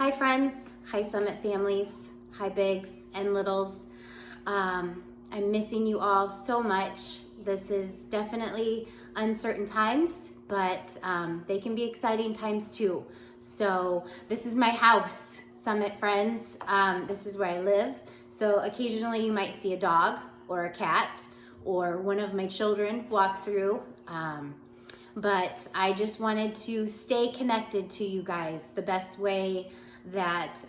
Hi friends, hi Summit families, hi bigs and littles. I'm missing you all so much. This is definitely uncertain times, but they can be exciting times too. So this is my house, Summit friends. This is where I live. So occasionally you might see a dog or a cat or one of my children walk through. But I just wanted to stay connected to you guys the best way that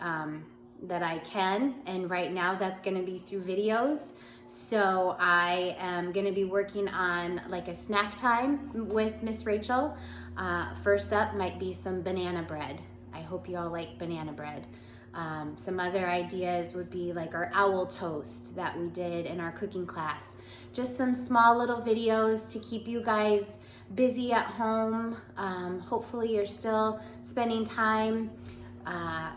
that I can, and right now that's going to be through videos. So I am going to be working on like a snack time with Miss Rachel. First up might be some banana bread. I hope you all like banana bread. Some other ideas would be like our owl toast that we did in our cooking class. Just some small little videos to keep you guys busy at home. Hopefully you're still spending time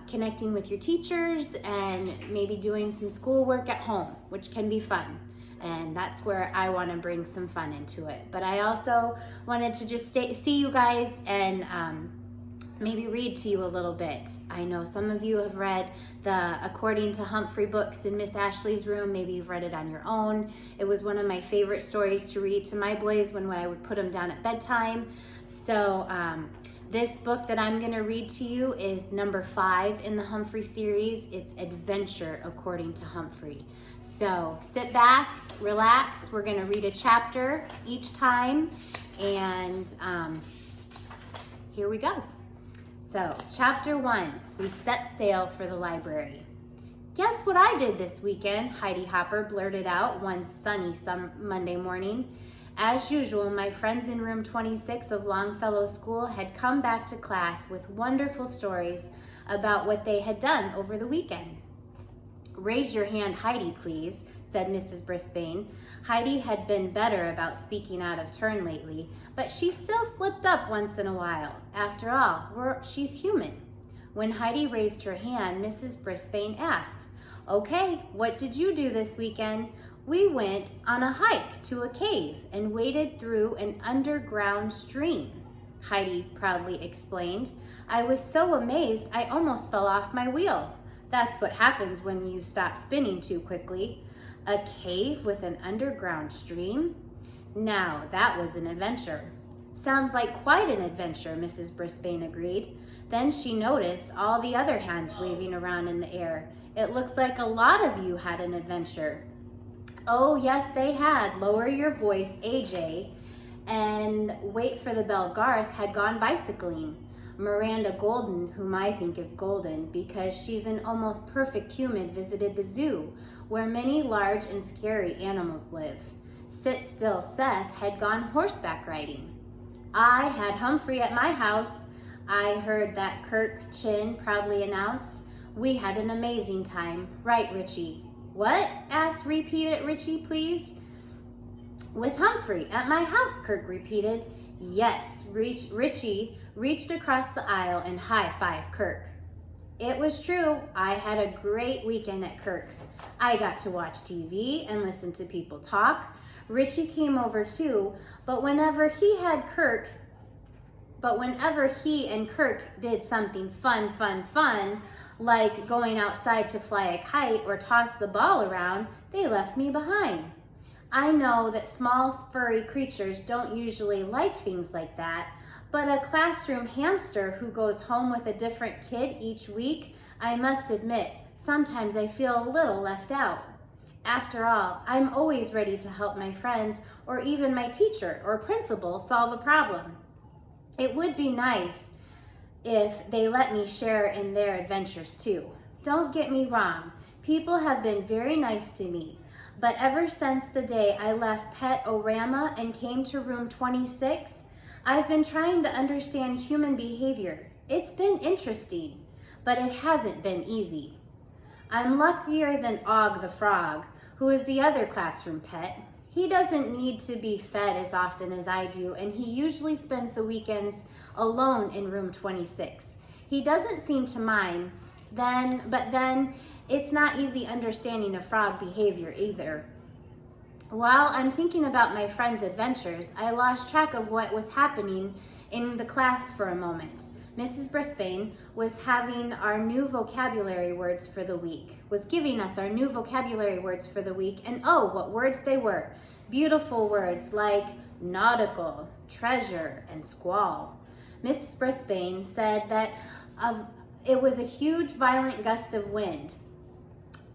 connecting with your teachers and maybe doing some schoolwork at home, which can be fun. And that's where I want to bring some fun into it. But I also wanted to just see you guys and maybe read to you a little bit. I know some of you have read the According to Humphrey books in Miss Ashley's room. Maybe you've read it on your own. It was one of my favorite stories to read to my boys when I would put them down at bedtime. So this book that I'm going to read to you is number 5 in the Humphrey series. It's Adventure According to Humphrey. So sit back, relax. We're going to read a chapter each time, and here we go. So, chapter 1, we set sail for the library. Guess what I did this weekend? Heidi Hopper blurted out one sunny Monday morning. As usual, my friends in room 26 of Longfellow School had come back to class with wonderful stories about what they had done over the weekend. Raise your hand, Heidi, please, said Mrs. Brisbane. Heidi had been better about speaking out of turn lately, but she still slipped up once in a while. After all, she's human. When Heidi raised her hand, Mrs. Brisbane asked, "Okay, what did you do this weekend?" "We went on a hike to a cave and waded through an underground stream," Heidi proudly explained. "I was so amazed I almost fell off my wheel. That's what happens when you stop spinning too quickly." A cave with an underground stream? Now, that was an adventure. Sounds like quite an adventure, Mrs. Brisbane agreed. Then she noticed all the other hands waving around in the air. It looks like a lot of you had an adventure. Oh, yes, they had. Lower your voice, AJ. And Wait for the Bell Garth had gone bicycling. Miranda Golden, whom I think is golden because she's an almost perfect human, visited the zoo, where many large and scary animals live. Sit Still Seth had gone horseback riding. I had Humphrey at my house, I heard that Kirk Chin proudly announced. We had an amazing time. Right, Richie? What? Repeat it, Richie, please. With Humphrey at my house, Kirk repeated. Yes, Richie reached across the aisle and high-fived Kirk. It was true. I had a great weekend at Kirk's. I got to watch TV and listen to people talk. Richie came over too, but whenever he and Kirk did something fun, like going outside to fly a kite or toss the ball around, they left me behind. I know that small furry creatures don't usually like things like that, but a classroom hamster who goes home with a different kid each week, I must admit, sometimes I feel a little left out. After all, I'm always ready to help my friends or even my teacher or principal solve a problem. It would be nice if they let me share in their adventures too. Don't get me wrong, people have been very nice to me. But ever since the day I left Pet Orama and came to room 26, I've been trying to understand human behavior. It's been interesting, but it hasn't been easy. I'm luckier than Og the Frog, who is the other classroom pet. He doesn't need to be fed as often as I do, and he usually spends the weekends alone in room 26. He doesn't seem to mind, but then it's not easy understanding a frog behavior either. While I'm thinking about my friend's adventures, I lost track of what was happening in the class for a moment. Mrs. Brisbane was having our new vocabulary words for the week, was giving us our new vocabulary words for the week, and oh, what words they were. Beautiful words like nautical, treasure, and squall. Mrs. Brisbane said that it was a huge violent gust of wind.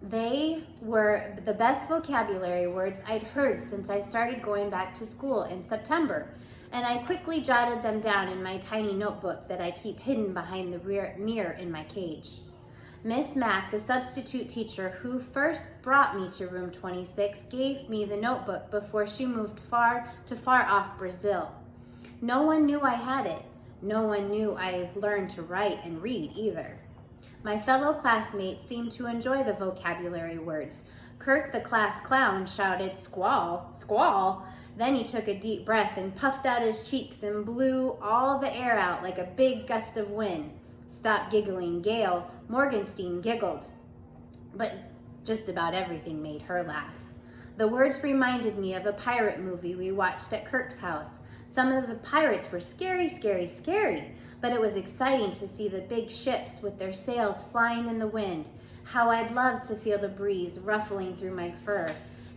They were the best vocabulary words I'd heard since I started going back to school in September, and I quickly jotted them down in my tiny notebook that I keep hidden behind the mirror in my cage. Miss Mack, the substitute teacher who first brought me to room 26, gave me the notebook before she moved far off Brazil. No one knew I had it. No one knew I learned to write and read either. My fellow classmates seemed to enjoy the vocabulary words. Kirk, the class clown, shouted, "Squall, squall." Then he took a deep breath and puffed out his cheeks and blew all the air out like a big gust of wind. Stop giggling, Gail. Morgenstein giggled. But just about everything made her laugh. The words reminded me of a pirate movie we watched at Kirk's house. Some of the pirates were scary, scary, scary, but it was exciting to see the big ships with their sails flying in the wind. How I'd love to feel the breeze ruffling through my fur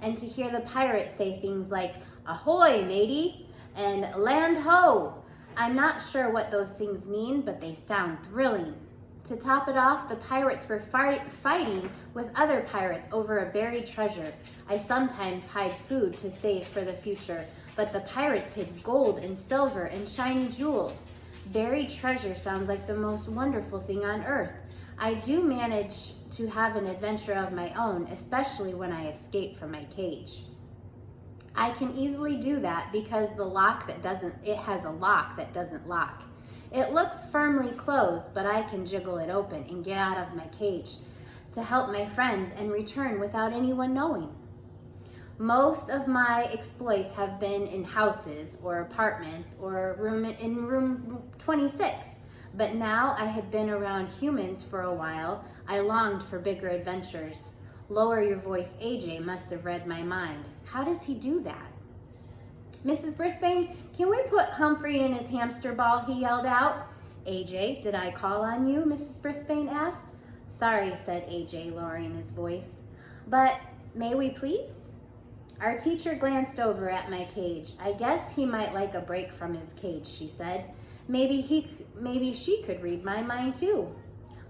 and to hear the pirates say things like, "Ahoy, matey," and "Land ho." I'm not sure what those things mean, but they sound thrilling. To top it off, the pirates were fighting with other pirates over a buried treasure. I sometimes hide food to save for the future, but the pirates hid gold and silver and shiny jewels. Buried treasure sounds like the most wonderful thing on earth. I do manage to have an adventure of my own, especially when I escape from my cage. I can easily do that because it has a lock that doesn't lock. It looks firmly closed, but I can jiggle it open and get out of my cage to help my friends and return without anyone knowing. Most of my exploits have been in houses or apartments or in room 26, but now I had been around humans for a while. I longed for bigger adventures. Lower your voice, AJ must have read my mind. How does he do that? "Mrs. Brisbane, can we put Humphrey in his hamster ball?" he yelled out. "AJ, did I call on you?" Mrs. Brisbane asked. "Sorry," said AJ, lowering his voice. "But may we please?" Our teacher glanced over at my cage. "I guess he might like a break from his cage," she said. Maybe she could read my mind too.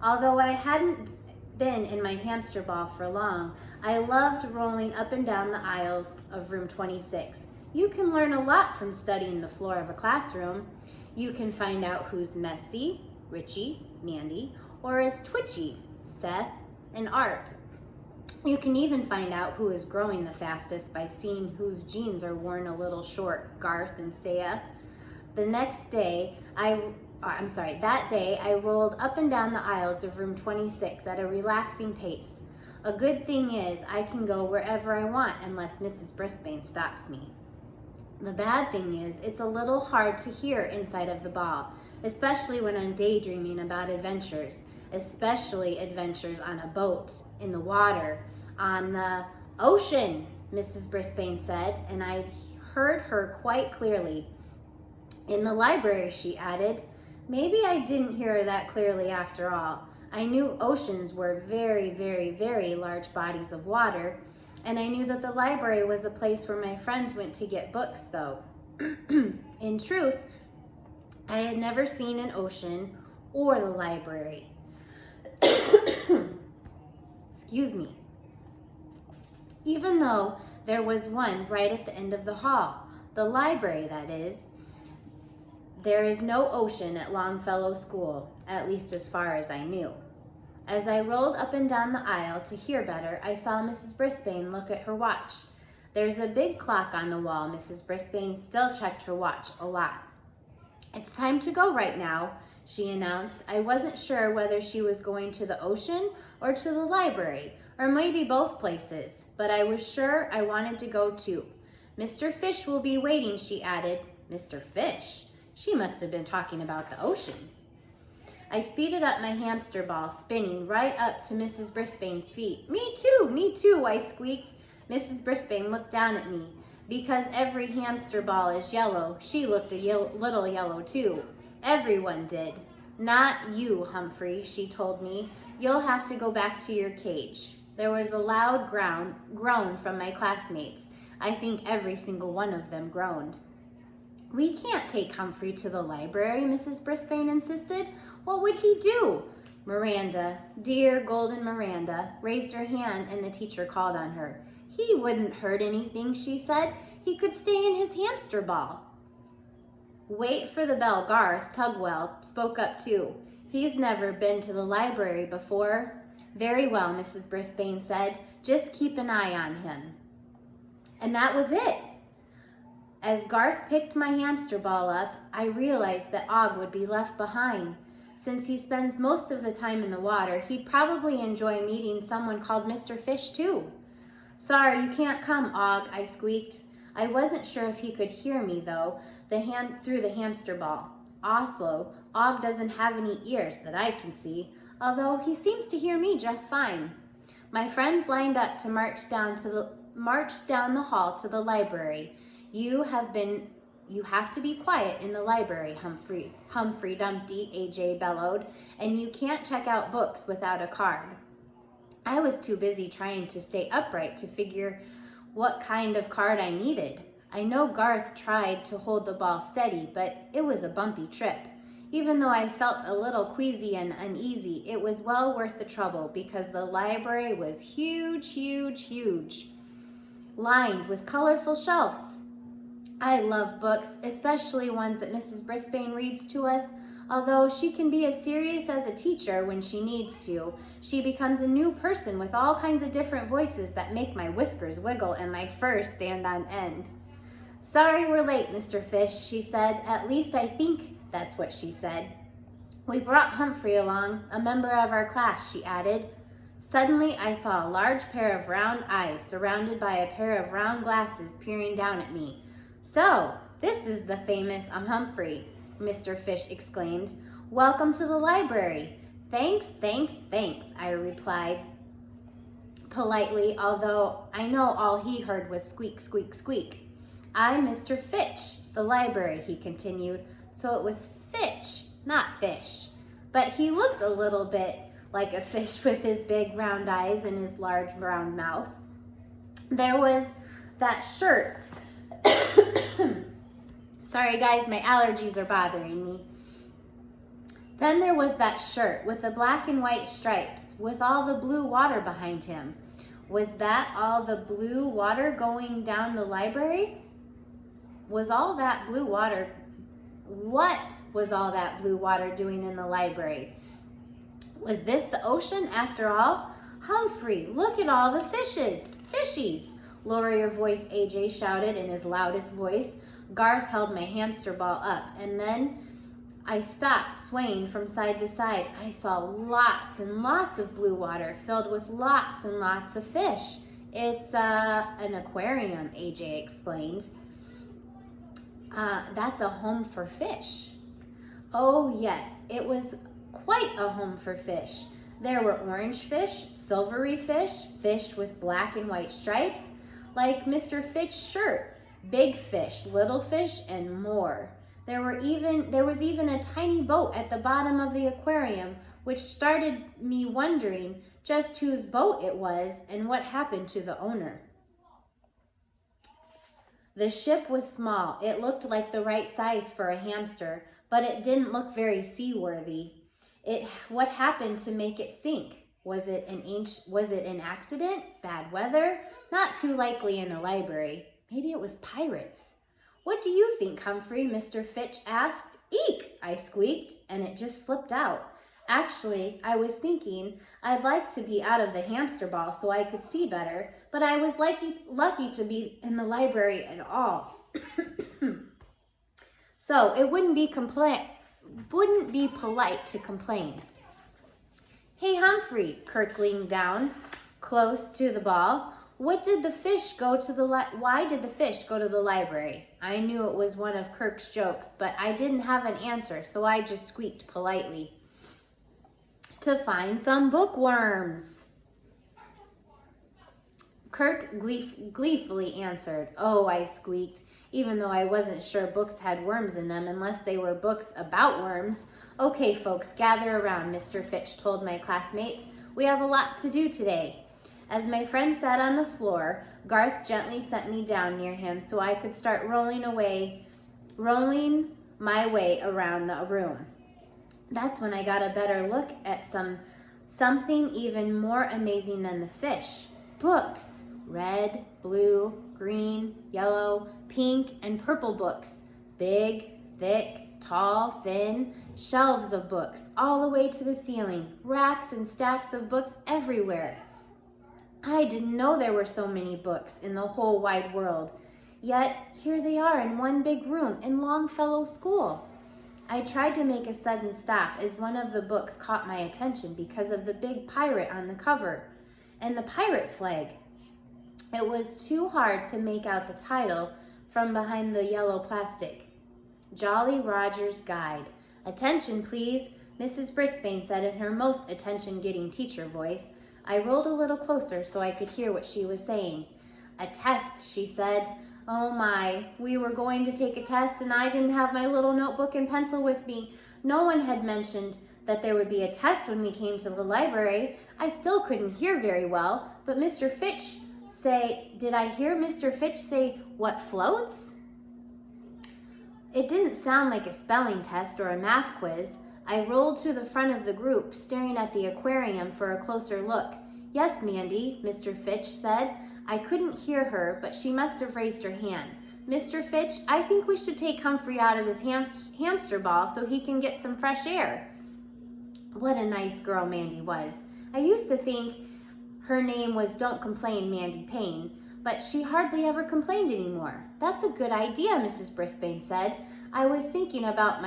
Although I hadn't been in my hamster ball for long, I loved rolling up and down the aisles of room 26. You can learn a lot from studying the floor of a classroom. You can find out who's messy, Richie, Mandy, or is twitchy, Seth, and Art. You can even find out who is growing the fastest by seeing whose jeans are worn a little short, Garth and Saya. That day, I rolled up and down the aisles of room 26 at a relaxing pace. A good thing is I can go wherever I want unless Mrs. Brisbane stops me. The bad thing is it's a little hard to hear inside of the ball, especially when I'm daydreaming about adventures, especially adventures on a boat, in the water, on the ocean, Mrs. Brisbane said, and I heard her quite clearly. In the library, she added. Maybe I didn't hear her that clearly after all. I knew oceans were very, very, very large bodies of water, and I knew that the library was a place where my friends went to get books, though. In truth, I had never seen an ocean or the library. Excuse me. Even though there was one right at the end of the hall, the library, that is. There is no ocean at Longfellow School, at least as far as I knew. As I rolled up and down the aisle to hear better, I saw Mrs. Brisbane look at her watch. There's a big clock on the wall. Mrs. Brisbane still checked her watch a lot. "It's time to go right now," she announced. I wasn't sure whether she was going to the ocean or to the library, or maybe both places, but I was sure I wanted to go too. "Mr. Fish will be waiting," she added. Mr. Fish? She must have been talking about the ocean. I speeded up my hamster ball, spinning right up to Mrs. Brisbane's feet. Me too, I squeaked. Mrs. Brisbane looked down at me. Because every hamster ball is yellow, she looked a little yellow too. Everyone did. "Not you, Humphrey," she told me. "You'll have to go back to your cage." There was a loud groan from my classmates. I think every single one of them groaned. "We can't take Humphrey to the library," Mrs. Brisbane insisted. "What would he do?" Miranda, dear golden Miranda, raised her hand and the teacher called on her. "He wouldn't hurt anything," she said. "He could stay in his hamster ball." "Wait for the bell." Garth Tugwell spoke up too. "He's never been to the library before." "Very well," Mrs. Brisbane said. "Just keep an eye on him." And that was it. As Garth picked my hamster ball up, I realized that Og would be left behind. Since he spends most of the time in the water, he'd probably enjoy meeting someone called Mr. Fish too. "Sorry, you can't come, Og," I squeaked. I wasn't sure if he could hear me, though, through the hamster ball. Also, Og doesn't have any ears that I can see, although he seems to hear me just fine. My friends lined up to march down the hall to the library. You have to be quiet in the library, Humphrey Dumpty," AJ bellowed, "and you can't check out books without a card." I was too busy trying to stay upright to figure what kind of card I needed. I know Garth tried to hold the ball steady, but it was a bumpy trip. Even though I felt a little queasy and uneasy, it was well worth the trouble because the library was huge, huge, huge, lined with colorful shelves. I love books, especially ones that Mrs. Brisbane reads to us. Although she can be as serious as a teacher when she needs to, she becomes a new person with all kinds of different voices that make my whiskers wiggle and my fur stand on end. "Sorry we're late, Mr. Fish," she said. At least I think that's what she said. "We brought Humphrey along, a member of our class," she added. Suddenly I saw a large pair of round eyes surrounded by a pair of round glasses peering down at me. "So, this is the famous Humphrey," Mr. Fish exclaimed. "Welcome to the library." "Thanks, thanks, thanks," I replied politely, although I know all he heard was squeak, squeak, squeak. "I'm Mr. Fitch, the library," he continued. So it was Fitch, not Fish. But he looked a little bit like a fish with his big round eyes and his large round mouth. There was that shirt. Sorry guys, my allergies are bothering me. Then there was that shirt with the black and white stripes with all the blue water behind him. Was that all the blue water going down the library? What was all that blue water doing in the library? Was this the ocean after all? "Humphrey, look at all the fishies. Lower your voice," AJ shouted in his loudest voice. Garth held my hamster ball up, and then I stopped swaying from side to side. I saw lots and lots of blue water filled with lots and lots of fish. "It's an aquarium," AJ explained. That's a home for fish." Oh yes, it was quite a home for fish. There were orange fish, silvery fish, fish with black and white stripes, like Mr. Fitch's shirt, big fish, little fish, and more. There was even a tiny boat at the bottom of the aquarium, which started me wondering just whose boat it was and what happened to the owner. The ship was small. It looked like the right size for a hamster, but it didn't look very seaworthy. What happened to make it sink? Was it an accident? Bad weather? Not too likely in a library. Maybe it was pirates. "What do you think, Humphrey?" Mr. Fitch asked. "Eek!" I squeaked, and it just slipped out. Actually, I was thinking I'd like to be out of the hamster ball so I could see better, but I was lucky to be in the library at all. So it wouldn't be polite to complain. "Hey, Humphrey," Kirk leaned down close to the ball. Why did the fish go to the library? I knew it was one of Kirk's jokes, but I didn't have an answer, so I just squeaked politely. "To find some bookworms." Kirk gleefully answered. "Oh," I squeaked, even though I wasn't sure books had worms in them unless they were books about worms. "Okay, folks, gather around," Mr. Fitch told my classmates. "We have a lot to do today." As my friend sat on the floor, Garth gently set me down near him so I could start rolling my way around the room. That's when I got a better look at something even more amazing than the fish. Books. Red, blue, green, yellow, pink, and purple books. Big, thick, tall, thin, shelves of books all the way to the ceiling. Racks and stacks of books everywhere. I didn't know there were so many books in the whole wide world. Yet, here they are in one big room in Longfellow School. I tried to make a sudden stop as one of the books caught my attention because of the big pirate on the cover and the pirate flag. It was too hard to make out the title from behind the yellow plastic. Jolly Roger's Guide. "Attention, please," Mrs. Brisbane said in her most attention-getting teacher voice. I rolled a little closer so I could hear what she was saying. "A test," she said. Oh my, we were going to take a test and I didn't have my little notebook and pencil with me. No one had mentioned that there would be a test when we came to the library. I still couldn't hear very well, but did I hear Mr. Fitch say, "What floats?" It didn't sound like a spelling test or a math quiz. I rolled to the front of the group, staring at the aquarium for a closer look. "Yes, Mandy," Mr. Fitch said. I couldn't hear her, but she must have raised her hand. "Mr. Fitch, I think we should take Humphrey out of his hamster ball so he can get some fresh air." What a nice girl Mandy was. I used to think her name was Don't Complain, Mandy Payne, but she hardly ever complained anymore. "That's a good idea," Mrs. Brisbane said. "I was thinking about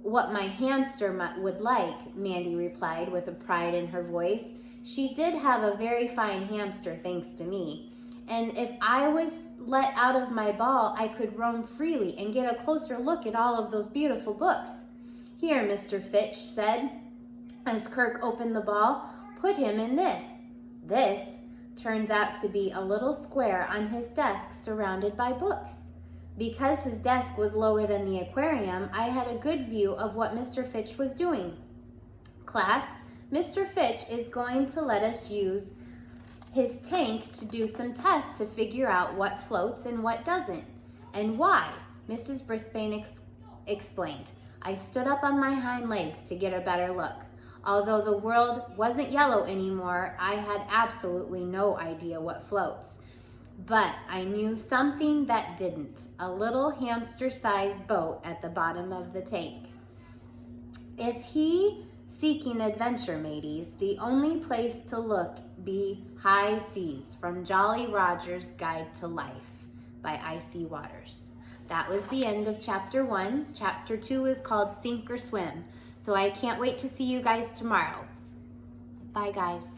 what my hamster would like," Mandy replied with a pride in her voice. She did have a very fine hamster, thanks to me. And if I was let out of my ball, I could roam freely and get a closer look at all of those beautiful books. "Here," Mr. Fitch said, as Kirk opened the ball, "put him in this." This turns out to be a little square on his desk surrounded by books. Because his desk was lower than the aquarium, I had a good view of what Mr. Fitch was doing. "Class, Mr. Fitch is going to let us use his tank to do some tests to figure out what floats and what doesn't, and why," Mrs. Brisbane explained. I stood up on my hind legs to get a better look. Although the world wasn't yellow anymore, I had absolutely no idea what floats. But I knew something that didn't, a little hamster-sized boat at the bottom of the tank. If he seeking adventure, mateys, the only place to look be high seas, from Jolly Roger's Guide to Life by I.C. Waters. That was the end of chapter 1. Chapter 2 is called Sink or Swim. So I can't wait to see you guys tomorrow. Bye, guys.